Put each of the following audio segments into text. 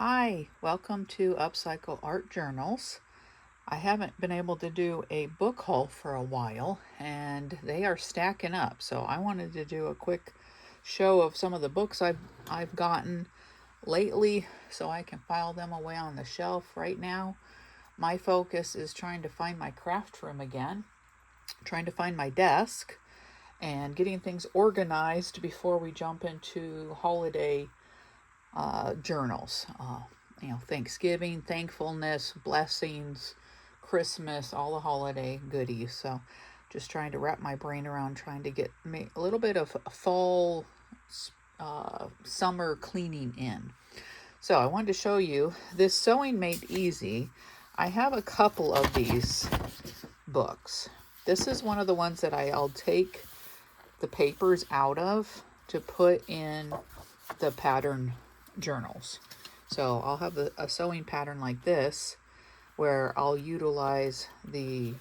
Hi, welcome to Upcycle Art Journals. I haven't been able to do a book haul for a while and they are stacking up. So I wanted to do a quick show of some of the books I've gotten lately so I can file them away on the shelf right now. My focus is trying to find my craft room again, trying to find my desk and getting things organized before we jump into holiday journals. Thanksgiving, thankfulness, blessings, Christmas, all the holiday goodies. So just trying to wrap my brain around trying to get a little bit of fall, summer cleaning in. So I wanted to show you this Sewing Made Easy. I have a couple of these books. This is one of the ones that I'll take the papers out of to put in the pattern journals. So I'll have a sewing pattern like this where I'll utilize the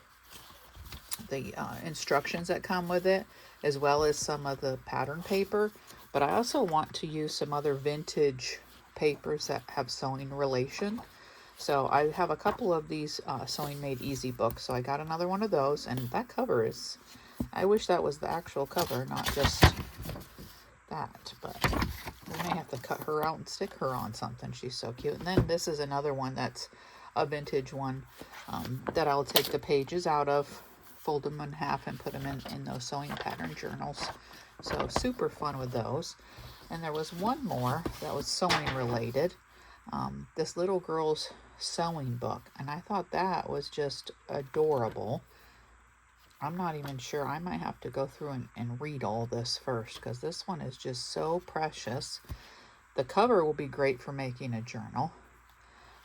instructions that come with it as well as some of the pattern paper, but I also want to use some other vintage papers that have sewing relation. So I have a couple of these Sewing Made Easy books, so I got another one of those, and that cover is, I wish that was the actual cover, not just that, but we may have to cut her out and stick her on something. She's so cute. And then this is another one that's a vintage one that I'll take the pages out of, fold them in half, and put them in those sewing pattern journals. So super fun with those. And there was one more that was sewing related. This little girl's sewing book. And I thought that was just adorable. I'm not even sure. I might have to go through and read all this first because this one is just so precious. The cover will be great for making a journal,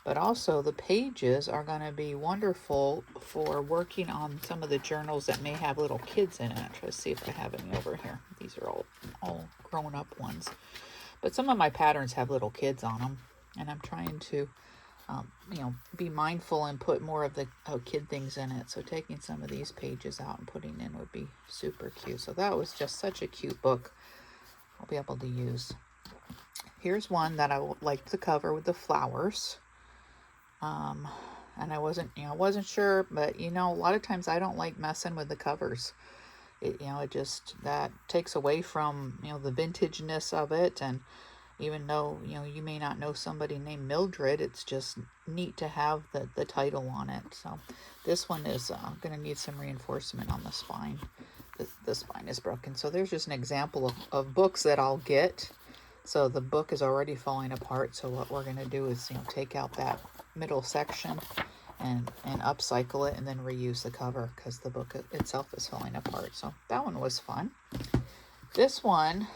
but also the pages are going to be wonderful for working on some of the journals that may have little kids in it. Try to see if I have any over here. These are all grown up ones, but some of my patterns have little kids on them, and I'm trying to be mindful and put more of the kid things in it. So taking some of these pages out and putting in would be super cute. So that was just such a cute book I'll be able to use. Here's one that I liked the cover with the flowers. And I wasn't sure, but a lot of times I don't like messing with the covers. It just, that takes away from, the vintageness of it. And even though, you may not know somebody named Mildred, it's just neat to have the title on it. So this one is going to need some reinforcement on the spine. The spine is broken. So there's just an example of books that I'll get. So the book is already falling apart. So what we're going to do is, take out that middle section and upcycle it and then reuse the cover because the book itself is falling apart. So that one was fun. This one,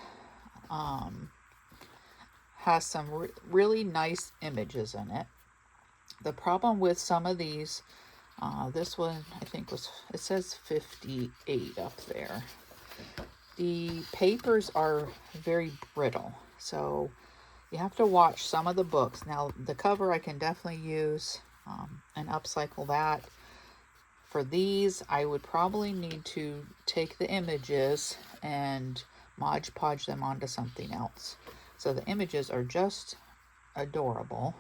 has some really nice images in it. The problem with some of these, this one I think it says 58 up there. The papers are very brittle, so you have to watch some of the books. Now the cover I can definitely use and upcycle that. For these, I would probably need to take the images and Mod Podge them onto something else. So the images are just adorable,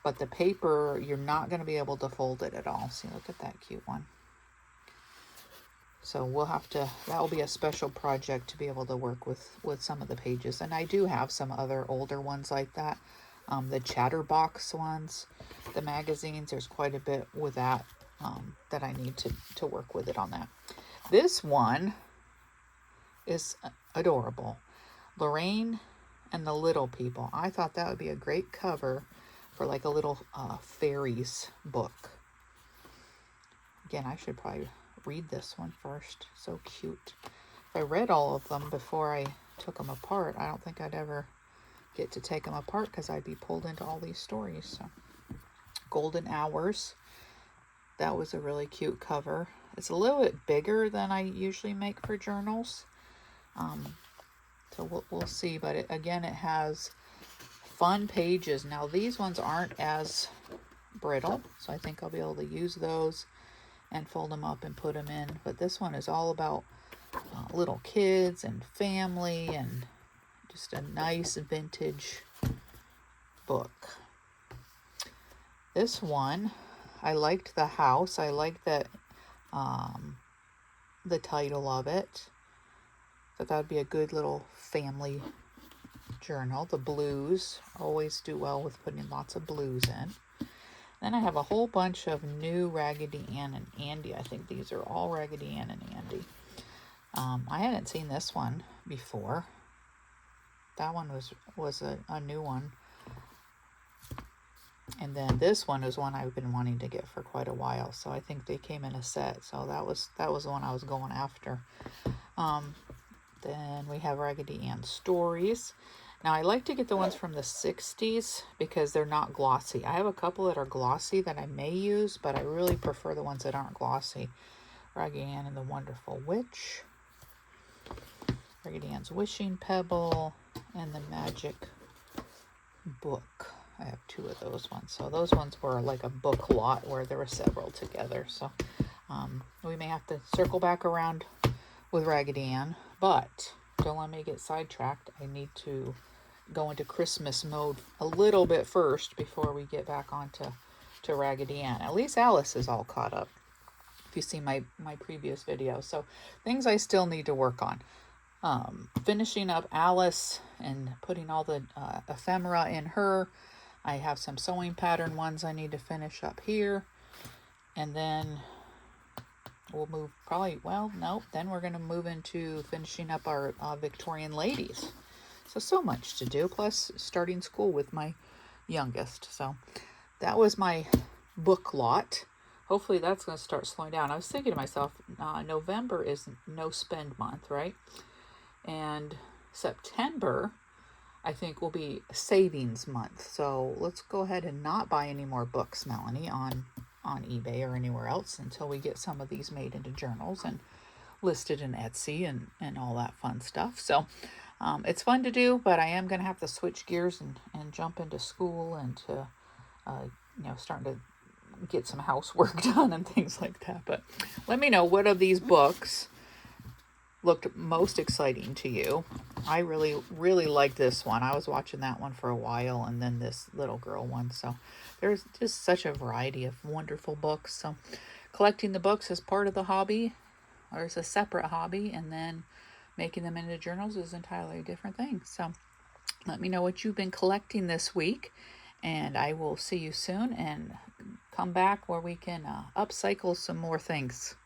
but the paper, you're not going to be able to fold it at all. See, look at that cute one. So we'll have to, that will be a special project to be able to work with some of the pages. And I do have some other older ones like that. The Chatterbox ones, the magazines, there's quite a bit with that that I need to work with it on that. This one is adorable. Lorraine and the Little People. I thought that would be a great cover for like a little fairies book. Again, I should probably read this one first. So cute. If I read all of them before I took them apart, I don't think I'd ever get to take them apart because I'd be pulled into all these stories. So Golden Hours. That was a really cute cover. It's a little bit bigger than I usually make for journals. So we'll see, but again, it has fun pages. Now these ones aren't as brittle, so I think I'll be able to use those and fold them up and put them in. But this one is all about little kids and family and just a nice vintage book. This one, I liked the house. I liked that the title of it. Thought that would be a good little family journal. The blues always do well with putting lots of blues in. Then I have a whole bunch of new Raggedy Ann and Andy. I think these are all Raggedy Ann and Andy. I hadn't seen this one before. That one was a new one. And then this one is one I've been wanting to get for quite a while. So I think they came in a set. So that was the one I was going after. Then we have Raggedy Ann Stories. Now I like to get the ones from the 60s because they're not glossy. I have a couple that are glossy that I may use, but I really prefer the ones that aren't glossy. Raggedy Ann and the Wonderful Witch, Raggedy Ann's Wishing Pebble, and the Magic Book. I have two of those ones. So those ones were like a book lot where there were several together. So we may have to circle back around with Raggedy Ann, but don't let me get sidetracked. I need to go into Christmas mode a little bit first before we get back onto Raggedy Ann. At least Alice is all caught up, if you see my previous video. So things I still need to work on. Finishing up Alice and putting all the ephemera in her. I have some sewing pattern ones I need to finish up here. And then we'll move then we're going to move into finishing up our Victorian ladies. So much to do, plus starting school with my youngest. So that was my book lot. Hopefully that's going to start slowing down. I was thinking to myself, November is no spend month, right? And September, I think, will be savings month. So let's go ahead and not buy any more books, Melanie, on eBay or anywhere else until we get some of these made into journals and listed in Etsy and all that fun stuff. So it's fun to do, but I am going to have to switch gears and jump into school and to, starting to get some housework done and things like that. But let me know what of these books looked most exciting to you. I really, really like this one. I was watching that one for a while, and then this little girl one. So there's just such a variety of wonderful books. So collecting the books is part of the hobby, or it's a separate hobby, and then making them into journals is entirely a different thing. So let me know what you've been collecting this week, and I will see you soon, and come back where we can upcycle some more things.